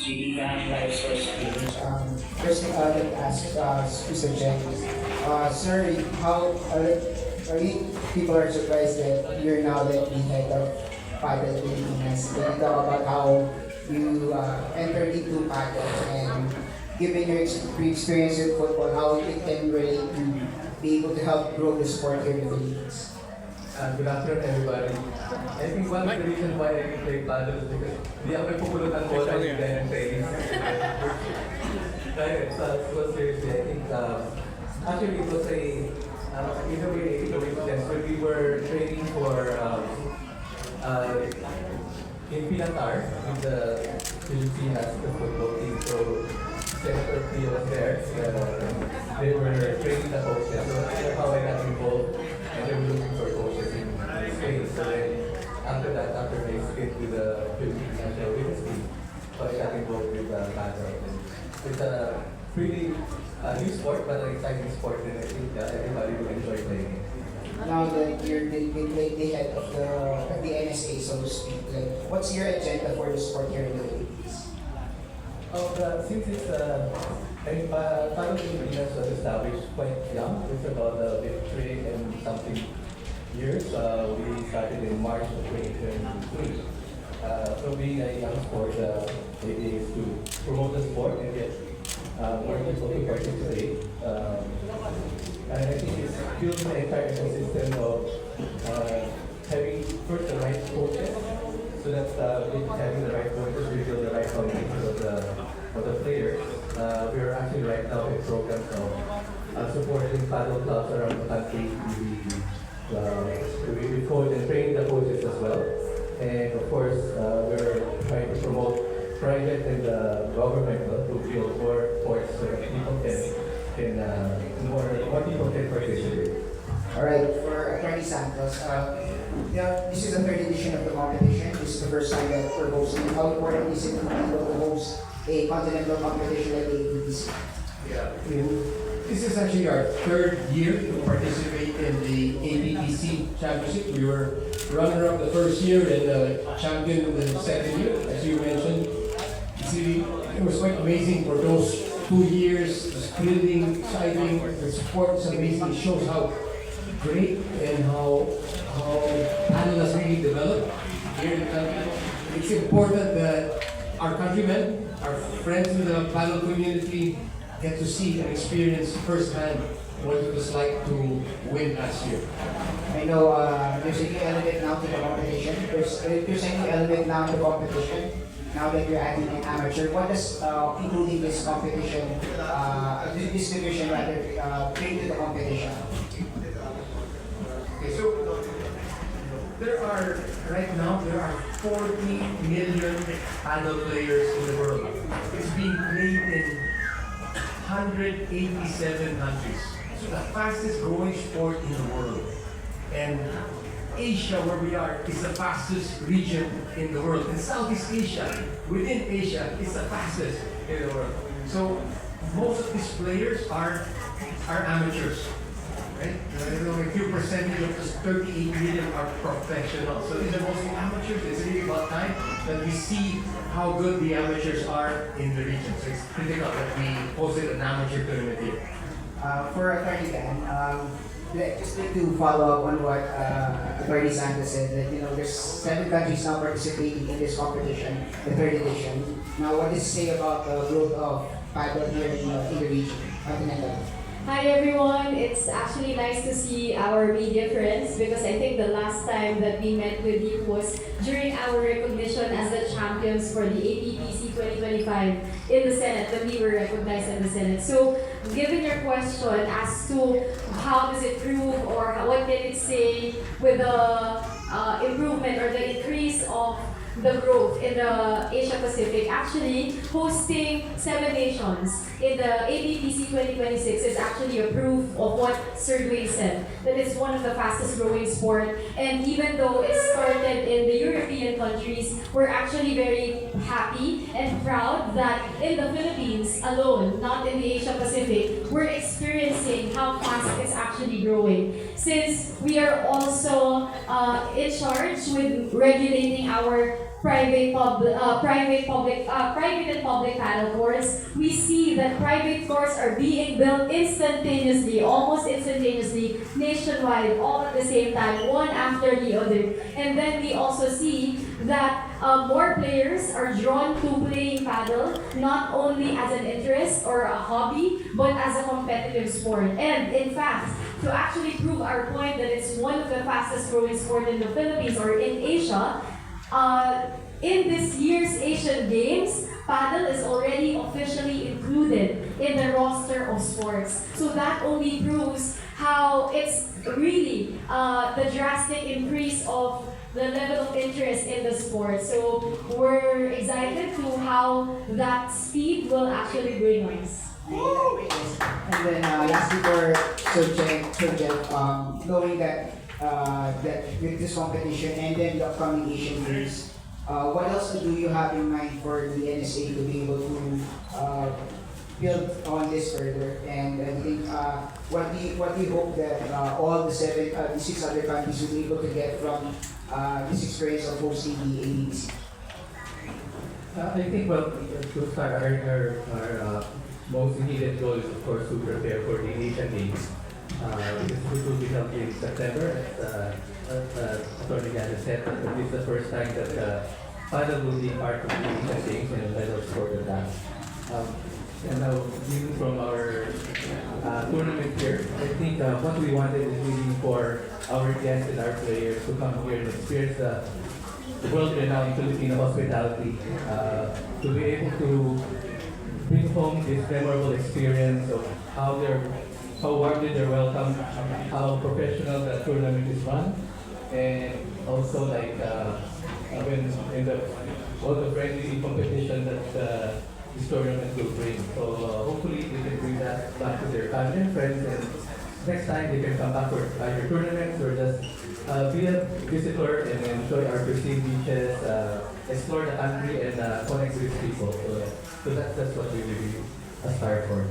Young Life Source Page. First thing I'd like to ask Mr. Chen, sir, how are you, people are surprised that you're now the head of Padel Pilipinas. Can you talk about how you entered into Padel and given your experience with football, how it can relate to be able to help grow the sport here in the Philippines? Good afternoon, everybody. I think one of the reasons why I play paddle is because hindi ako nagpupulot ng bola hindi tayo ng training. Dahil so seriously, I think actually it was in a way, it made sense when we were training for in Pinatar with the Filipinas, the football team. So Senator Pio was there. They were training the coaches. So that's how I got involved. And they were looking for coaches in Spain. So then after that, after my stint with the Philippine national women's team, so I got involved with paddle. It's a pretty new sport, but an exciting sport, and I think everybody will enjoy playing it. Now that you're the head of the NSA, so to speak, like, what's your agenda for the sport here in the Philippines? Since it's Paddle Pilipinas was established quite young, it's about 3 and something years. We started in March of 2023. So being a young sport, the idea is to promote the sport and get more people to participate. And I think it's built the entire ecosystem of having first the right coaches. So that's with having the right coaches, we build the right foundation of the players. We're actually right now in programs of supporting paddle clubs around the country. We coach and train the coaches as well. And of course, we're trying to promote private and governmental to build more sports so that people more people can participate. All right, for Attorney Santos, this is the third edition of the competition. This is the first time that we're hosting. How important is it to be able to host a continental competition like the ABDC? Yeah, I mean, this is actually our third year to participate in the ABDC Championship. We were runner-up the first year and champion the second year, as you mentioned. See, it was quite amazing for those 2 years, the thrilling, exciting, the support is amazing. It shows how great and how paddle has really developed here in the country. It's important that our countrymen, our friends in the paddle community, get to see and experience firsthand what it was like to win last year. I know there's a new element now to the competition. There's a new element now to the competition. Now that you're adding an amateur, what does including this competition, this division rather, bring to the competition? Okay, so right now there are 40 million paddle players in the world. It's being played in 187 countries. So the fastest growing sport in the world. And Asia, where we are, is the fastest region in the world. And Southeast Asia, within Asia, is the fastest in the world. So most of these players are amateurs. Right? A few percentage of this 38 million are professionals. So these are mostly amateurs. It's really about time that we see how good the amateurs are in the region. So it's critical that we hosted an amateur tournament here. For Attorney Dan, just like to follow up on what Attorney Santos said, that there's 7 countries now participating in this competition, the third edition. Now, what does it say about the growth of paddle here in the region, continental? Hi everyone, it's actually nice to see our media friends because I think the last time that we met with you was during our recognition as the champions for the APPC 2025 in the Senate, when we were recognized in the Senate. So, given your question as to how does it prove or what can it say with the improvement or the increase of the growth in the Asia Pacific, actually hosting 7 nations in the APPC 2026 is actually a proof of what Sir Dwayne said, that it's one of the fastest growing sport. And even though it started in the European countries, we're actually very happy and proud that in the Philippines alone, not in the Asia Pacific, we're experiencing how fast it's actually growing. Since we are also in charge with regulating our private and public paddle courts, we see that private courts are being built instantaneously, almost instantaneously, nationwide, all at the same time, one after the other. And then we also see that more players are drawn to playing paddle, not only as an interest or a hobby, but as a competitive sport. And in fact, to actually prove our point that it's one of the fastest growing sport in the Philippines or in Asia, in this year's Asian Games, paddle is already officially included in the roster of sports. So that only proves how it's really the drastic increase of the level of interest in the sport. So we're excited to how that speed will actually bring us. And then lastly for Sir Jeff, knowing that with this competition and then the upcoming Asian Games, what else do you have in mind for the NSA to be able to build on this further? And I think what do you hope that all the six other countries will be able to get from this experience of hosting the ABC? I think, well, to start, our most immediate goal is, of course, to prepare for the Asian Games. This will be held in September, as Attorney Gana said, but this is the first time that paddle will be part of the Asian Games and a medal sport in that. And now, even from our tournament here, I think what we wanted is really for our guests and our players to come here and experience the world-renowned Filipino hospitality, to be able to bring home this memorable experience of how warmly they're welcomed, how professional the tournament is run, and also like when in all the friendly competition that this tournament will bring. So hopefully they can bring that back to their family and friends, and next time they can come back for either tournaments or just be a visitor and enjoy our pristine beaches, explore the country and connect with people. So that's what we really aspire for.